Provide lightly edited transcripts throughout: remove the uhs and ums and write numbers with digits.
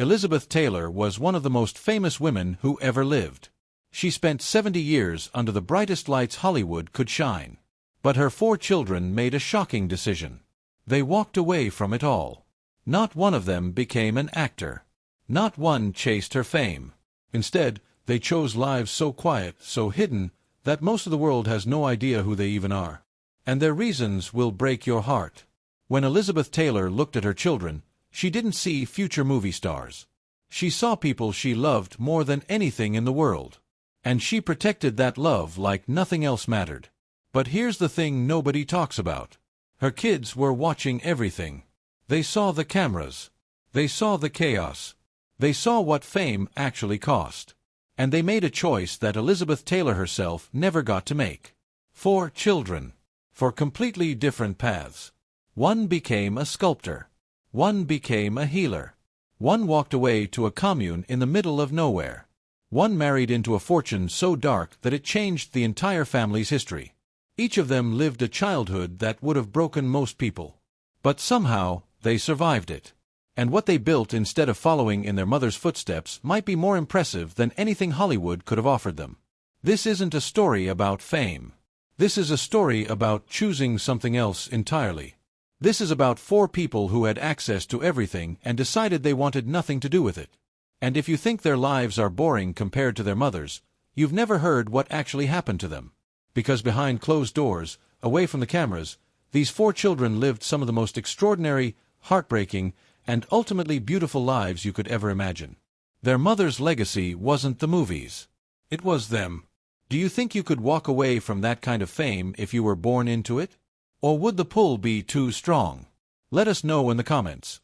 Elizabeth Taylor was one of the most famous women who ever lived. She spent 70 years under the brightest lights Hollywood could shine. But her 4 children made a shocking decision. They walked away from it all. Not one of them became an actor. Not one chased her fame. Instead, they chose lives so quiet, so hidden, that most of the world has no idea who they even are. And their reasons will break your heart. When Elizabeth Taylor looked at her children, she didn't see future movie stars. She saw people she loved more than anything in the world. And she protected that love like nothing else mattered. But here's the thing nobody talks about. Her kids were watching everything. They saw the cameras. They saw the chaos. They saw what fame actually cost. And they made a choice that Elizabeth Taylor herself never got to make. 4 children. 4 completely different paths. One became a sculptor. One became a healer. One walked away to a commune in the middle of nowhere. One married into a fortune so dark that it changed the entire family's history. Each of them lived a childhood that would have broken most people. But somehow, they survived it. And what they built instead of following in their mother's footsteps might be more impressive than anything Hollywood could have offered them. This isn't a story about fame. This is a story about choosing something else entirely. This is about 4 people who had access to everything and decided they wanted nothing to do with it. And if you think their lives are boring compared to their mother's, you've never heard what actually happened to them. Because behind closed doors, away from the cameras, these 4 children lived some of the most extraordinary, heartbreaking, and ultimately beautiful lives you could ever imagine. Their mother's legacy wasn't the movies. It was them. Do you think you could walk away from that kind of fame if you were born into it? Or would the pull be too strong? Let us know in the comments.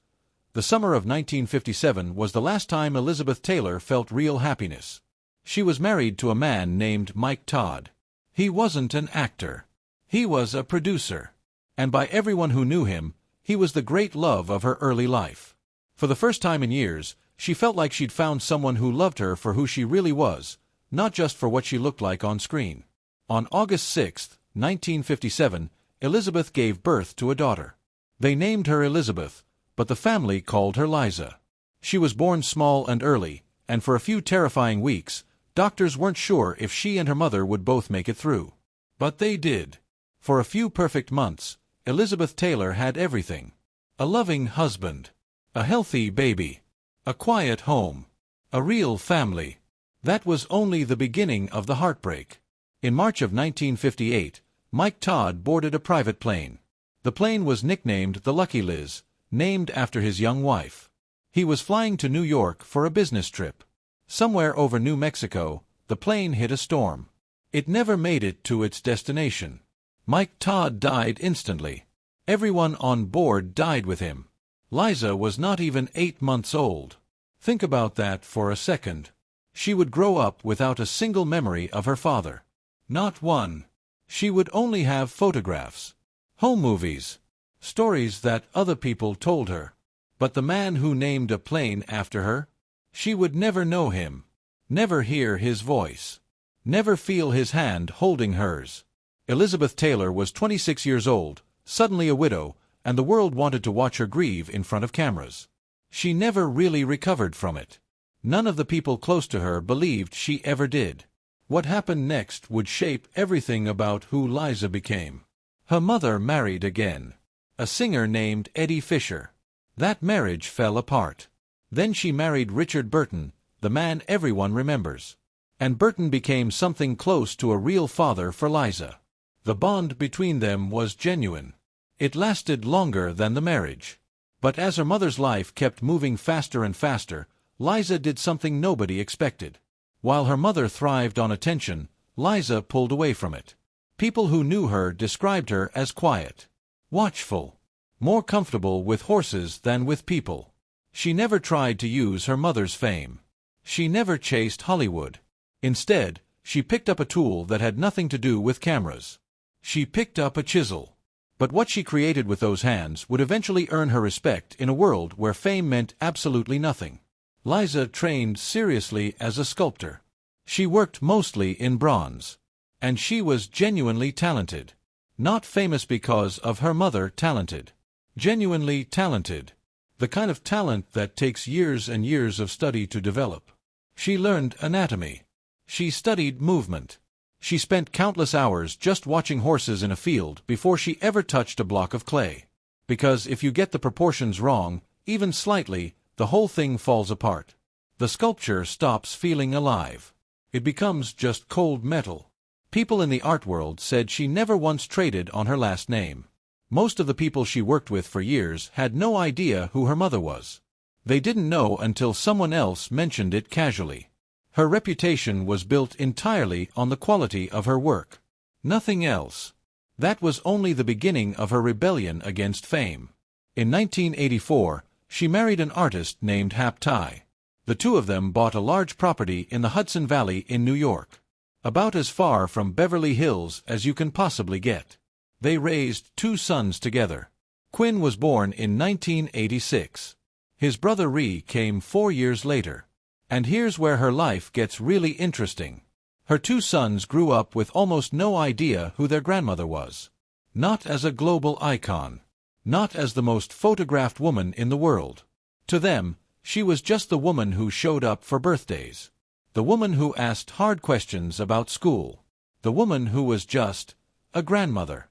The summer of 1957 was the last time Elizabeth Taylor felt real happiness. She was married to a man named Mike Todd. He wasn't an actor. He was a producer. And by everyone who knew him, he was the great love of her early life. For the first time in years, she felt like she'd found someone who loved her for who she really was, not just for what she looked like on screen. On August 6, 1957, Elizabeth gave birth to a daughter. They named her Elizabeth, but the family called her Liza. She was born small and early, and for a few terrifying weeks, doctors weren't sure if she and her mother would both make it through. But they did. For a few perfect months, Elizabeth Taylor had everything. A loving husband. A healthy baby. A quiet home. A real family. That was only the beginning of the heartbreak. In March of 1958, Mike Todd boarded a private plane. The plane was nicknamed the Lucky Liz, named after his young wife. He was flying to New York for a business trip. Somewhere over New Mexico, the plane hit a storm. It never made it to its destination. Mike Todd died instantly. Everyone on board died with him. Liza was not even 8 months old. Think about that for a second. She would grow up without a single memory of her father. Not one. She would only have photographs, home movies, stories that other people told her. But the man who named a plane after her? She would never know him, never hear his voice, never feel his hand holding hers. Elizabeth Taylor was 26 years old, suddenly a widow, and the world wanted to watch her grieve in front of cameras. She never really recovered from it. None of the people close to her believed she ever did. What happened next would shape everything about who Liza became. Her mother married again. A singer named Eddie Fisher. That marriage fell apart. Then she married Richard Burton, the man everyone remembers. And Burton became something close to a real father for Liza. The bond between them was genuine. It lasted longer than the marriage. But as her mother's life kept moving faster and faster, Liza did something nobody expected. While her mother thrived on attention, Liza pulled away from it. People who knew her described her as quiet, watchful, more comfortable with horses than with people. She never tried to use her mother's fame. She never chased Hollywood. Instead, she picked up a tool that had nothing to do with cameras. She picked up a chisel. But what she created with those hands would eventually earn her respect in a world where fame meant absolutely nothing. Liza trained seriously as a sculptor. She worked mostly in bronze. And she was genuinely talented. Not famous because of her mother talented. Genuinely talented. the kind of talent that takes years and years of study to develop. She learned anatomy. She studied movement. She spent countless hours just watching horses in a field before she ever touched a block of clay. Because if you get the proportions wrong, even slightly, the whole thing falls apart. The sculpture stops feeling alive. It becomes just cold metal. People in the art world said she never once traded on her last name. Most of the people she worked with for years had no idea who her mother was. They didn't know until someone else mentioned it casually. Her reputation was built entirely on the quality of her work. Nothing else. That was only the beginning of her rebellion against fame. In 1984, she married an artist named Hap Tai. The two of them bought a large property in the Hudson Valley in New York. About as far from Beverly Hills as you can possibly get. They raised 2 sons together. Quinn was born in 1986. His brother Ree came 4 years later. And here's where her life gets really interesting. Her 2 sons grew up with almost no idea who their grandmother was. Not as a global icon. Not as the most photographed woman in the world. To them, she was just the woman who showed up for birthdays. The woman who asked hard questions about school. The woman who was just a grandmother.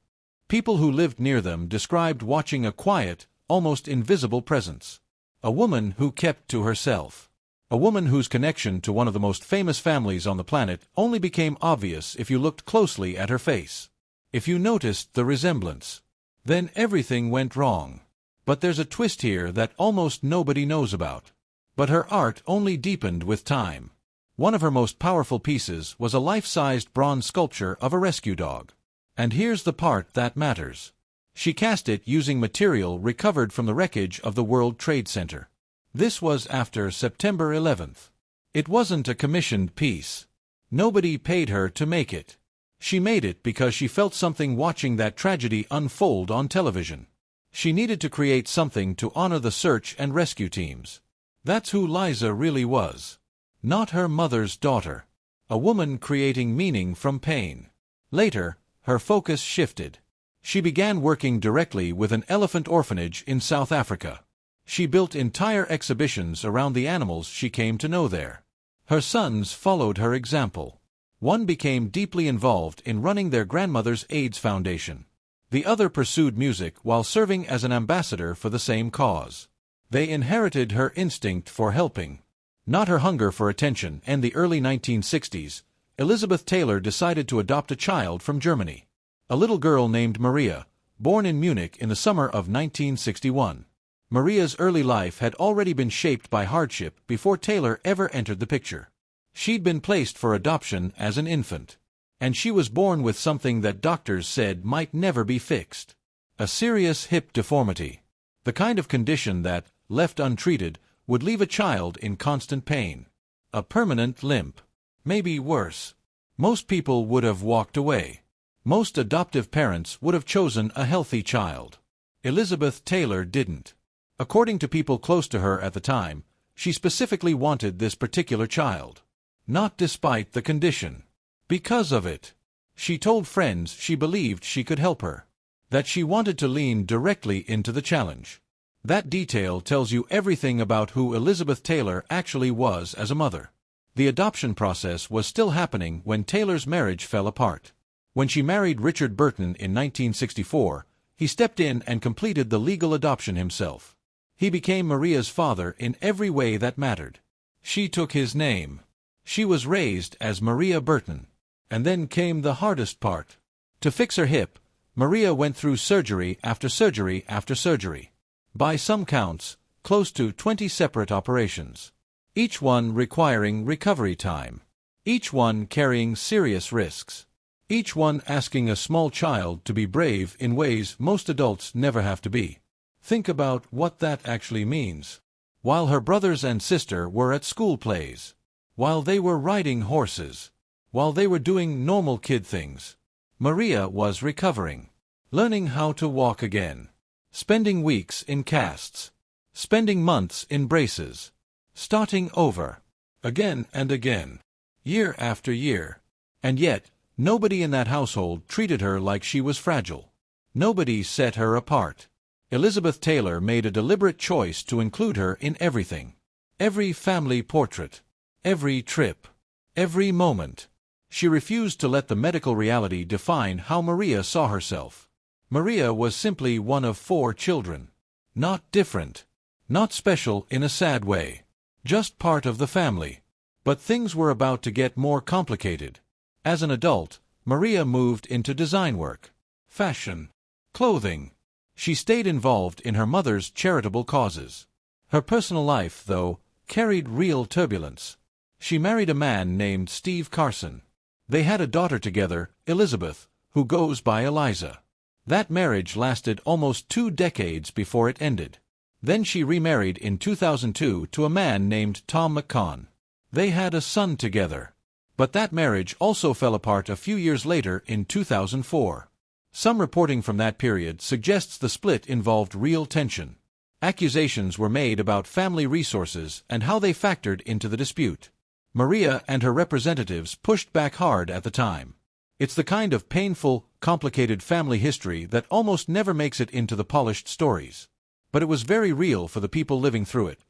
People who lived near them described watching a quiet, almost invisible presence. A woman who kept to herself. A woman whose connection to one of the most famous families on the planet only became obvious if you looked closely at her face. If you noticed the resemblance. Then everything went wrong. But there's a twist here that almost nobody knows about. But her art only deepened with time. One of her most powerful pieces was a life-sized bronze sculpture of a rescue dog. And here's the part that matters. She cast it using material recovered from the wreckage of the World Trade Center. This was after September 11th. It wasn't a commissioned piece. Nobody paid her to make it. She made it because she felt something watching that tragedy unfold on television. She needed to create something to honor the search and rescue teams. That's who Liza really was. Not her mother's daughter. A woman creating meaning from pain. Later, her focus shifted. She began working directly with an elephant orphanage in South Africa. She built entire exhibitions around the animals she came to know there. Her sons followed her example. One became deeply involved in running their grandmother's AIDS foundation. The other pursued music while serving as an ambassador for the same cause. They inherited her instinct for helping. Not her hunger for attention. In the early 1960s, Elizabeth Taylor decided to adopt a child from Germany. A little girl named Maria, born in Munich in the summer of 1961. Maria's early life had already been shaped by hardship before Taylor ever entered the picture. She'd been placed for adoption as an infant. And she was born with something that doctors said might never be fixed. A serious hip deformity. The kind of condition that, left untreated, would leave a child in constant pain. A permanent limp. Maybe worse. Most people would have walked away. Most adoptive parents would have chosen a healthy child. Elizabeth Taylor didn't. According to people close to her at the time, she specifically wanted this particular child. Not despite the condition. Because of it. She told friends she believed she could help her. That she wanted to lean directly into the challenge. That detail tells you everything about who Elizabeth Taylor actually was as a mother. The adoption process was still happening when Taylor's marriage fell apart. When she married Richard Burton in 1964, he stepped in and completed the legal adoption himself. He became Maria's father in every way that mattered. She took his name. She was raised as Maria Burton. And then came the hardest part. To fix her hip, Maria went through surgery after surgery after surgery. By some counts, close to 20 separate operations. Each one requiring recovery time. Each one carrying serious risks. Each one asking a small child to be brave in ways most adults never have to be. Think about what that actually means. While her brothers and sister were at school plays. While they were riding horses. While they were doing normal kid things. Maria was recovering. Learning how to walk again. Spending weeks in casts. Spending months in braces. Starting over. Again and again. Year after year. And yet, nobody in that household treated her like she was fragile. Nobody set her apart. Elizabeth Taylor made a deliberate choice to include her in everything. Every family portrait, every trip, every moment. She refused to let the medical reality define how Maria saw herself. Maria was simply one of 4 children. Not different. Not special in a sad way. Just part of the family. But things were about to get more complicated. As an adult, Maria moved into design work, fashion, clothing. She stayed involved in her mother's charitable causes. Her personal life, though, carried real turbulence. She married a man named Steve Carson. They had a daughter together, Elizabeth, who goes by Liza. That marriage lasted almost 2 decades before it ended. Then she remarried in 2002 to a man named Tom McCann. They had a son together. But that marriage also fell apart a few years later in 2004. Some reporting from that period suggests the split involved real tension. Accusations were made about family resources and how they factored into the dispute. Maria and her representatives pushed back hard at the time. It's the kind of painful, complicated family history that almost never makes it into the polished stories. But it was very real for the people living through it.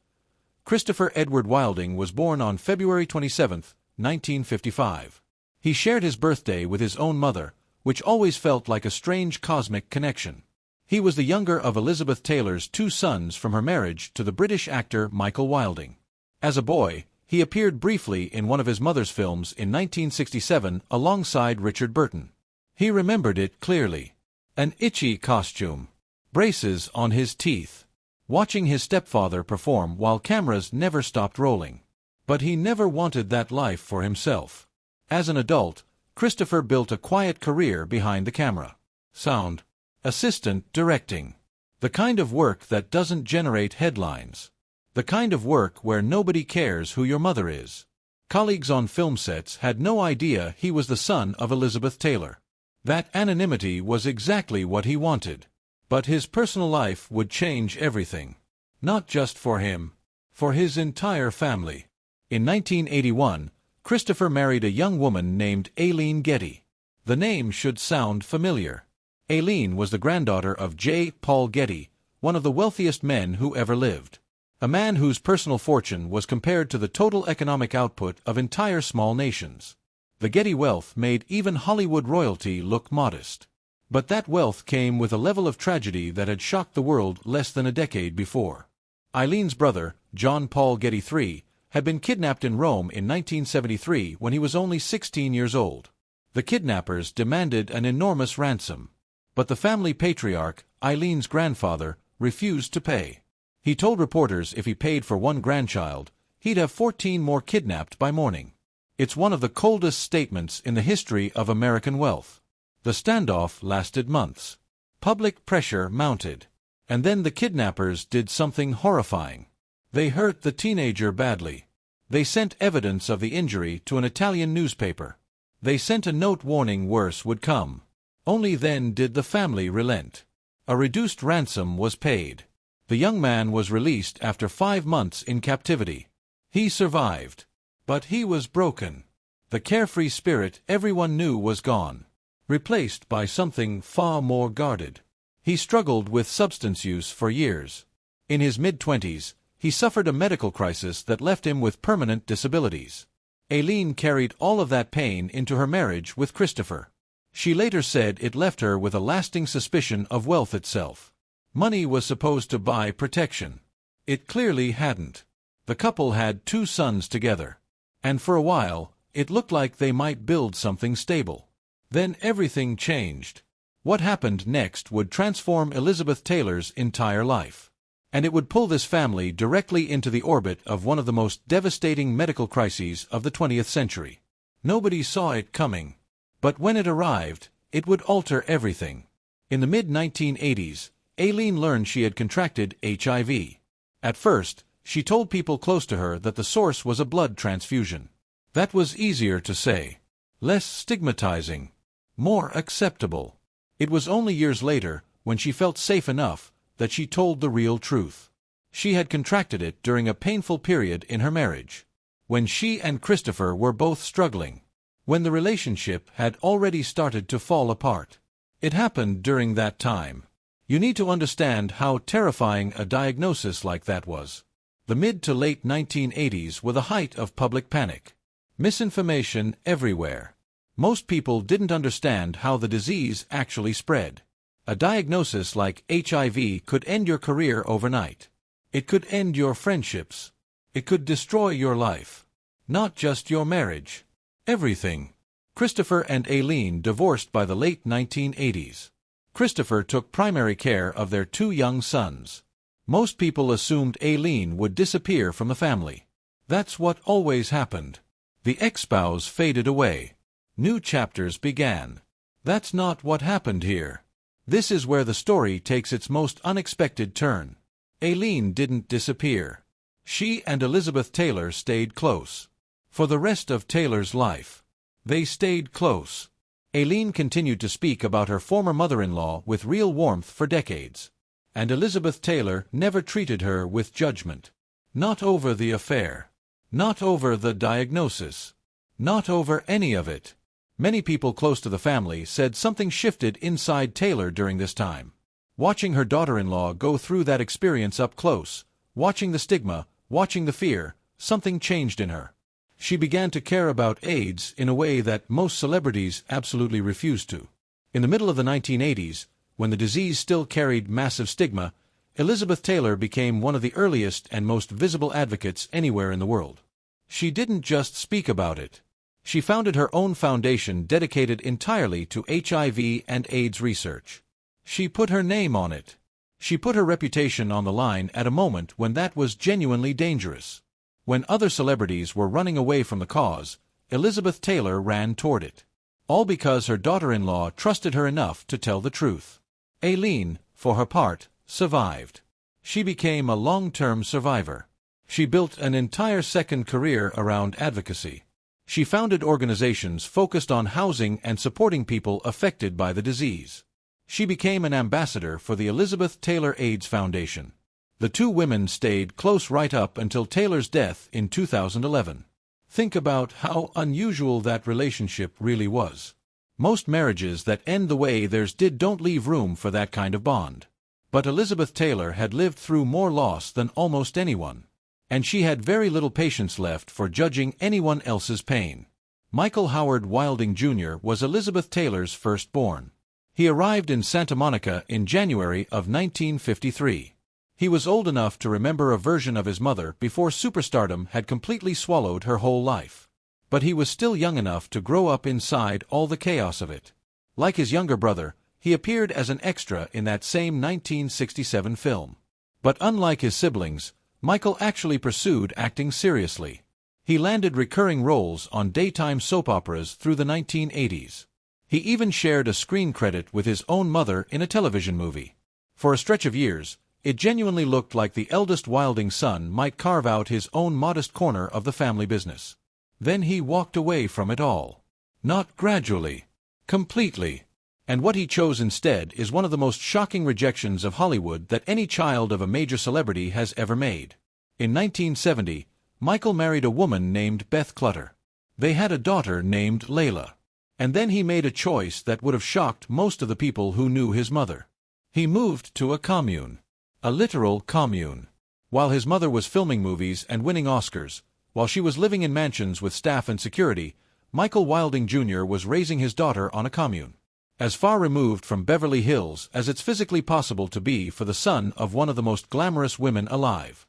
Christopher Edward Wilding was born on February 27, 1955. He shared his birthday with his own mother, which always felt like a strange cosmic connection. He was the younger of Elizabeth Taylor's 2 sons from her marriage to the British actor Michael Wilding. As a boy, he appeared briefly in one of his mother's films in 1967 alongside Richard Burton. He remembered it clearly. An itchy costume. Braces on his teeth. Watching his stepfather perform while cameras never stopped rolling. But he never wanted that life for himself. As an adult, Christopher built a quiet career behind the camera. Sound. Assistant directing. The kind of work that doesn't generate headlines. The kind of work where nobody cares who your mother is. Colleagues on film sets had no idea he was the son of Elizabeth Taylor. That anonymity was exactly what he wanted. But his personal life would change everything. Not just for him. For his entire family. In 1981, Christopher married a young woman named Aileen Getty. The name should sound familiar. Aileen was the granddaughter of J. Paul Getty, one of the wealthiest men who ever lived. A man whose personal fortune was compared to the total economic output of entire small nations. The Getty wealth made even Hollywood royalty look modest. But that wealth came with a level of tragedy that had shocked the world less than a decade before. Aileen's brother, John Paul Getty III, had been kidnapped in Rome in 1973 when he was only 16 years old. The kidnappers demanded an enormous ransom. But the family patriarch, Aileen's grandfather, refused to pay. He told reporters if he paid for 1 grandchild, he'd have 14 more kidnapped by morning. It's one of the coldest statements in the history of American wealth. The standoff lasted months. Public pressure mounted. And then the kidnappers did something horrifying. They hurt the teenager badly. They sent evidence of the injury to an Italian newspaper. They sent a note warning worse would come. Only then did the family relent. A reduced ransom was paid. The young man was released after 5 months in captivity. He survived. But he was broken. The carefree spirit everyone knew was gone. Replaced by something far more guarded. He struggled with substance use for years. In his mid-20s, he suffered a medical crisis that left him with permanent disabilities. Aileen carried all of that pain into her marriage with Christopher. She later said it left her with a lasting suspicion of wealth itself. Money was supposed to buy protection. It clearly hadn't. The couple had 2 sons together. And for a while, it looked like they might build something stable. Then everything changed. What happened next would transform Elizabeth Taylor's entire life. And it would pull this family directly into the orbit of one of the most devastating medical crises of the 20th century. Nobody saw it coming. But when it arrived, it would alter everything. In the mid-1980s, Aileen learned she had contracted HIV. At first, she told people close to her that the source was a blood transfusion. That was easier to say. Less stigmatizing. More acceptable. It was only years later, when she felt safe enough, that she told the real truth. She had contracted it during a painful period in her marriage. When she and Christopher were both struggling. When the relationship had already started to fall apart. It happened during that time. You need to understand how terrifying a diagnosis like that was. The mid to late 1980s were the height of public panic. Misinformation everywhere. Most people didn't understand how the disease actually spread. A diagnosis like HIV could end your career overnight. It could end your friendships. It could destroy your life. Not just your marriage. Everything. Christopher and Aileen divorced by the late 1980s. Christopher took primary care of their 2 young sons. Most people assumed Aileen would disappear from the family. That's what always happened. The ex-spouse faded away. New chapters began. That's not what happened here. This is where the story takes its most unexpected turn. Aileen didn't disappear. She and Elizabeth Taylor stayed close. For the rest of Taylor's life. They stayed close. Aileen continued to speak about her former mother-in-law with real warmth for decades. And Elizabeth Taylor never treated her with judgment. Not over the affair. Not over the diagnosis. Not over any of it. Many people close to the family said something shifted inside Taylor during this time. Watching her daughter-in-law go through that experience up close, watching the stigma, watching the fear, something changed in her. She began to care about AIDS in a way that most celebrities absolutely refused to. In the middle of the 1980s, when the disease still carried massive stigma, Elizabeth Taylor became one of the earliest and most visible advocates anywhere in the world. She didn't just speak about it. She founded her own foundation dedicated entirely to HIV and AIDS research. She put her name on it. She put her reputation on the line at a moment when that was genuinely dangerous. When other celebrities were running away from the cause, Elizabeth Taylor ran toward it. All because her daughter-in-law trusted her enough to tell the truth. Aileen, for her part, survived. She became a long-term survivor. She built an entire second career around advocacy. She founded organizations focused on housing and supporting people affected by the disease. She became an ambassador for the Elizabeth Taylor AIDS Foundation. The 2 women stayed close right up until Taylor's death in 2011. Think about how unusual that relationship really was. Most marriages that end the way theirs did don't leave room for that kind of bond. But Elizabeth Taylor had lived through more loss than almost anyone. And she had very little patience left for judging anyone else's pain. Michael Howard Wilding Jr. was Elizabeth Taylor's firstborn. He arrived in Santa Monica in January of 1953. He was old enough to remember a version of his mother before superstardom had completely swallowed her whole life. But he was still young enough to grow up inside all the chaos of it. Like his younger brother, he appeared as an extra in that same 1967 film. But unlike his siblings, Michael actually pursued acting seriously. He landed recurring roles on daytime soap operas through the 1980s. He even shared a screen credit with his own mother in a television movie. For a stretch of years, it genuinely looked like the eldest Wilding son might carve out his own modest corner of the family business. Then he walked away from it all. Not gradually. Completely. And what he chose instead is one of the most shocking rejections of Hollywood that any child of a major celebrity has ever made. In 1970, Michael married a woman named Beth Clutter. They had a daughter named Layla. And then he made a choice that would have shocked most of the people who knew his mother. He moved to a commune. A literal commune. While his mother was filming movies and winning Oscars, while she was living in mansions with staff and security, Michael Wilding Jr. was raising his daughter on a commune. As far removed from Beverly Hills as it's physically possible to be for the son of one of the most glamorous women alive.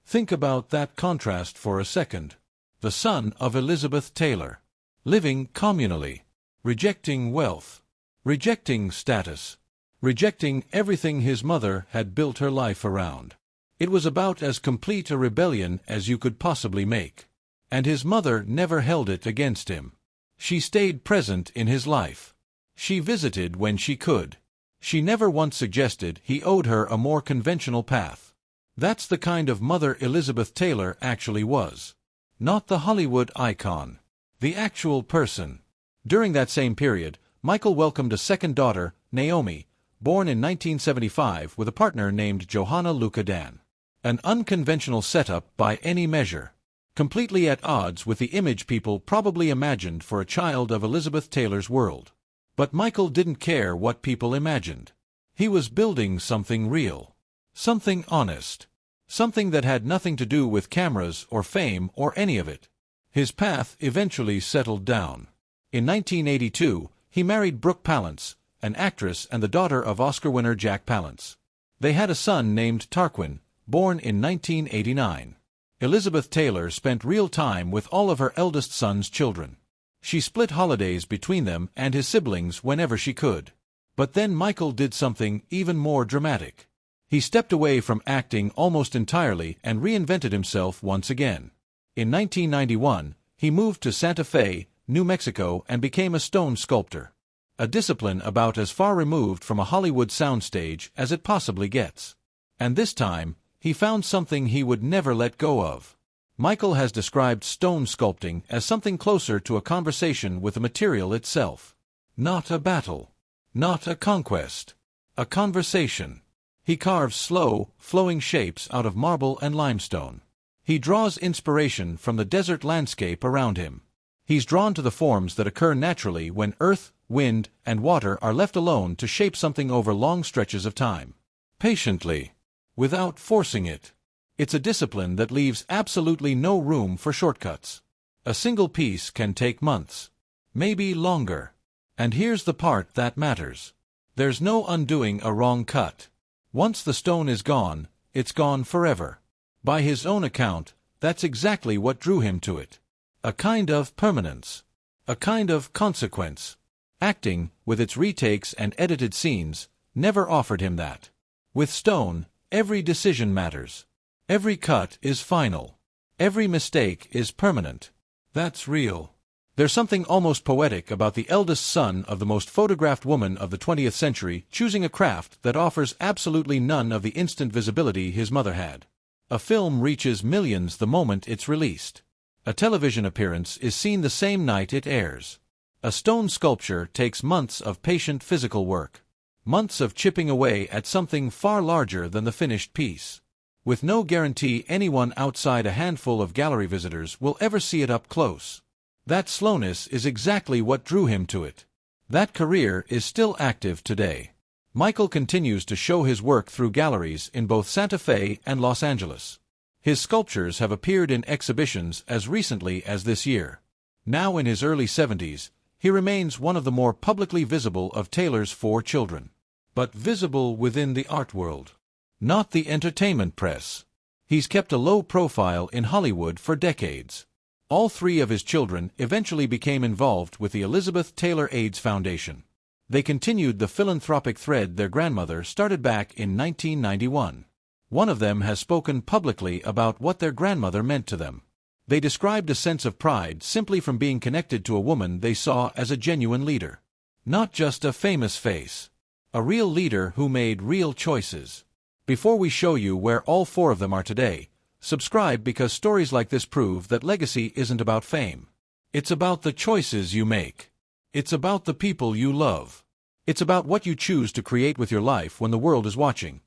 Think about that contrast for a second. The son of Elizabeth Taylor. Living communally. Rejecting wealth. Rejecting status. Rejecting everything his mother had built her life around. It was about as complete a rebellion as you could possibly make. And his mother never held it against him. She stayed present in his life. She visited when she could. She never once suggested he owed her a more conventional path. That's the kind of mother Elizabeth Taylor actually was. Not the Hollywood icon. The actual person. During that same period, Michael welcomed a second daughter, Naomi, born in 1975 with a partner named Johanna Luca Dan. An unconventional setup by any measure. Completely at odds with the image people probably imagined for a child of Elizabeth Taylor's world. But Michael didn't care what people imagined. He was building something real. Something honest. Something that had nothing to do with cameras or fame or any of it. His path eventually settled down. In 1982, he married Brooke Palance, an actress and the daughter of Oscar winner Jack Palance. They had a son named Tarquin, born in 1989. Elizabeth Taylor spent real time with all of her eldest son's children. She split holidays between them and his siblings whenever she could. But then Michael did something even more dramatic. He stepped away from acting almost entirely and reinvented himself once again. In 1991, he moved to Santa Fe, New Mexico, and became a stone sculptor. A discipline about as far removed from a Hollywood soundstage as it possibly gets. And this time, he found something he would never let go of. Michael has described stone sculpting as something closer to a conversation with the material itself. Not a battle. Not a conquest. A conversation. He carves slow, flowing shapes out of marble and limestone. He draws inspiration from the desert landscape around him. He's drawn to the forms that occur naturally when earth, wind, and water are left alone to shape something over long stretches of time. Patiently. Without forcing it. It's a discipline that leaves absolutely no room for shortcuts. A single piece can take months. Maybe longer. And here's the part that matters. There's no undoing a wrong cut. Once the stone is gone, it's gone forever. By his own account, that's exactly what drew him to it. A kind of permanence. A kind of consequence. Acting, with its retakes and edited scenes, never offered him that. With stone, every decision matters. Every cut is final. Every mistake is permanent. That's real. There's something almost poetic about the eldest son of the most photographed woman of the 20th century choosing a craft that offers absolutely none of the instant visibility his mother had. A film reaches millions the moment it's released. A television appearance is seen the same night it airs. A stone sculpture takes months of patient physical work. Months of chipping away at something far larger than the finished piece. With no guarantee anyone outside a handful of gallery visitors will ever see it up close. That slowness is exactly what drew him to it. That career is still active today. Michael continues to show his work through galleries in both Santa Fe and Los Angeles. His sculptures have appeared in exhibitions as recently as this year. Now in his early 70s, he remains one of the more publicly visible of Taylor's 4 children. But visible within the art world. Not the entertainment press. He's kept a low profile in Hollywood for decades. All 3 of his children eventually became involved with the Elizabeth Taylor AIDS Foundation. They continued the philanthropic thread their grandmother started back in 1991. One of them has spoken publicly about what their grandmother meant to them. They described a sense of pride simply from being connected to a woman they saw as a genuine leader. Not just a famous face. A real leader who made real choices. Before we show you where all 4 of them are today, subscribe because stories like this prove that legacy isn't about fame. It's about the choices you make. It's about the people you love. It's about what you choose to create with your life when the world is watching.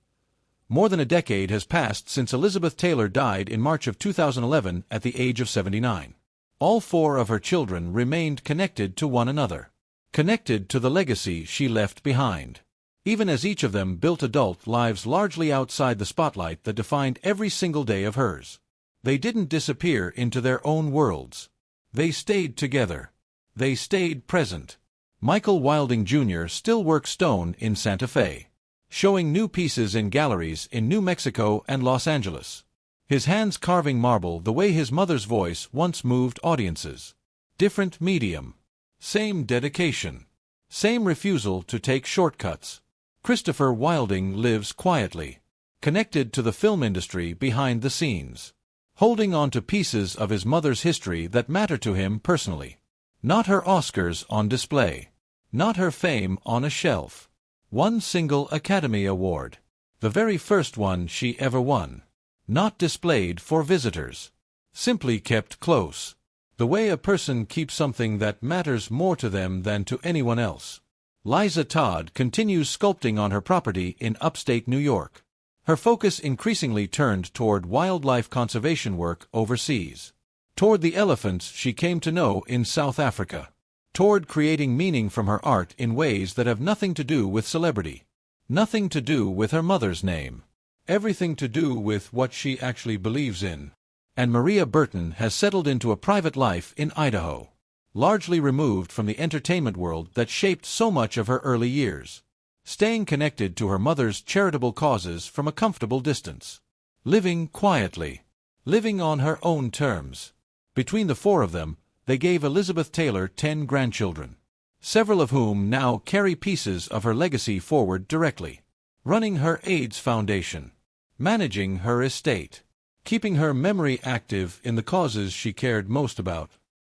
More than a decade has passed since Elizabeth Taylor died in March of 2011 at the age of 79. All 4 of her children remained connected to one another. Connected to the legacy she left behind. Even as each of them built adult lives largely outside the spotlight that defined every single day of hers. They didn't disappear into their own worlds. They stayed together. They stayed present. Michael Wilding Jr. still works stone in Santa Fe, showing new pieces in galleries in New Mexico and Los Angeles. His hands carving marble the way his mother's voice once moved audiences. Different medium. Same dedication. Same refusal to take shortcuts. Christopher Wilding lives quietly, connected to the film industry behind the scenes, holding on to pieces of his mother's history that matter to him personally. Not her Oscars on display. Not her fame on a shelf. One single Academy Award. The very first one she ever won. Not displayed for visitors. Simply kept close. The way a person keeps something that matters more to them than to anyone else. Liza Todd continues sculpting on her property in upstate New York. Her focus increasingly turned toward wildlife conservation work overseas. Toward the elephants she came to know in South Africa. Toward creating meaning from her art in ways that have nothing to do with celebrity. Nothing to do with her mother's name. Everything to do with what she actually believes in. And Maria Burton has settled into a private life in Idaho, largely removed from the entertainment world that shaped so much of her early years, staying connected to her mother's charitable causes from a comfortable distance, living quietly, living on her own terms. Between the four of them, they gave Elizabeth Taylor 10 grandchildren, several of whom now carry pieces of her legacy forward directly, running her AIDS Foundation, managing her estate, keeping her memory active in the causes she cared most about,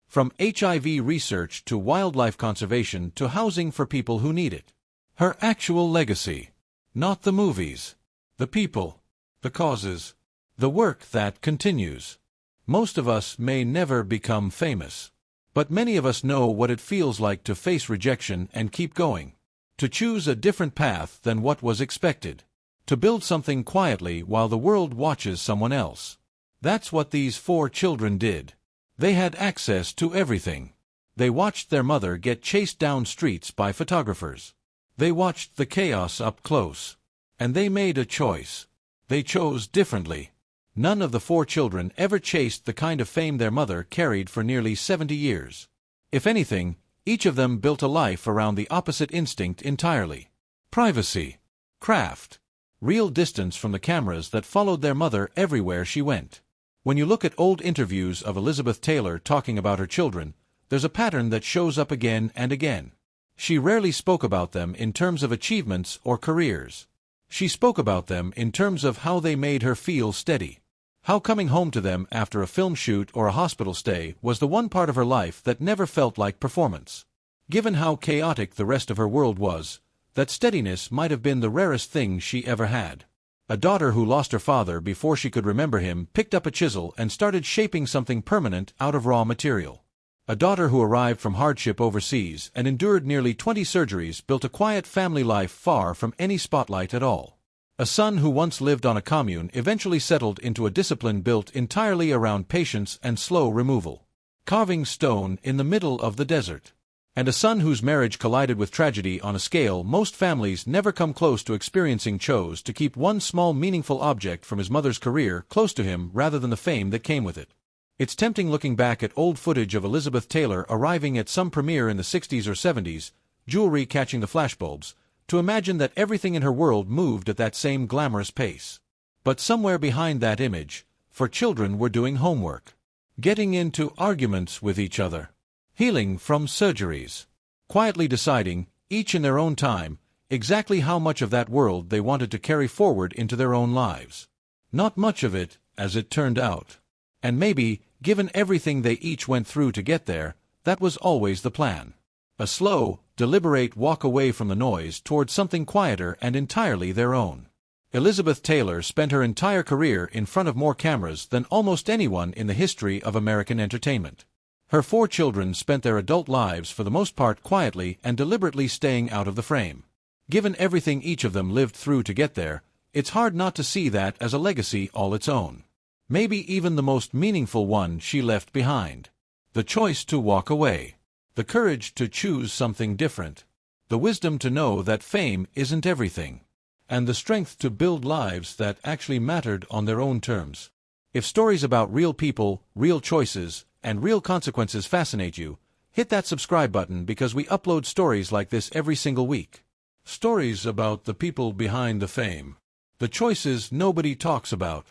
from HIV research to wildlife conservation to housing for people who need it. Her actual legacy, not the movies, the people, the causes, the work that continues. Most of us may never become famous, but many of us know what it feels like to face rejection and keep going, to choose a different path than what was expected, to build something quietly while the world watches someone else. That's what these 4 children did. They had access to everything. They watched their mother get chased down streets by photographers. They watched the chaos up close. And they made a choice. They chose differently. None of the 4 children ever chased the kind of fame their mother carried for nearly 70 years. If anything, each of them built a life around the opposite instinct entirely. Privacy, craft, real distance from the cameras that followed their mother everywhere she went. When you look at old interviews of Elizabeth Taylor talking about her children, there's a pattern that shows up again and again. She rarely spoke about them in terms of achievements or careers. She spoke about them in terms of how they made her feel steady. How coming home to them after a film shoot or a hospital stay was the one part of her life that never felt like performance. Given how chaotic the rest of her world was, that steadiness might have been the rarest thing she ever had. A daughter who lost her father before she could remember him picked up a chisel and started shaping something permanent out of raw material. A daughter who arrived from hardship overseas and endured nearly 20 surgeries built a quiet family life far from any spotlight at all. A son who once lived on a commune eventually settled into a discipline built entirely around patience and slow removal, carving stone in the middle of the desert. And a son whose marriage collided with tragedy on a scale most families never come close to experiencing chose to keep one small meaningful object from his mother's career close to him rather than the fame that came with it. It's tempting looking back at old footage of Elizabeth Taylor arriving at some premiere in the 60s or 70s, jewelry catching the flashbulbs, to imagine that everything in her world moved at that same glamorous pace. But somewhere behind that image, 4 children were doing homework, getting into arguments with each other, healing from surgeries, quietly deciding, each in their own time, exactly how much of that world they wanted to carry forward into their own lives. Not much of it, as it turned out. And maybe, given everything they each went through to get there, that was always the plan. A slow, deliberate walk away from the noise towards something quieter and entirely their own. Elizabeth Taylor spent her entire career in front of more cameras than almost anyone in the history of American entertainment. Her 4 children spent their adult lives for the most part quietly and deliberately staying out of the frame. Given everything each of them lived through to get there, it's hard not to see that as a legacy all its own. Maybe even the most meaningful one she left behind. The choice to walk away. The courage to choose something different. The wisdom to know that fame isn't everything. And the strength to build lives that actually mattered on their own terms. If stories about real people, real choices, and real consequences fascinate you, hit that subscribe button because we upload stories like this every single week. Stories about the people behind the fame. The choices nobody talks about.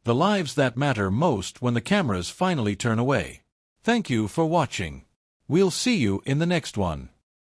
The lives that matter most when the cameras finally turn away. Thank you for watching. We'll see you in the next one.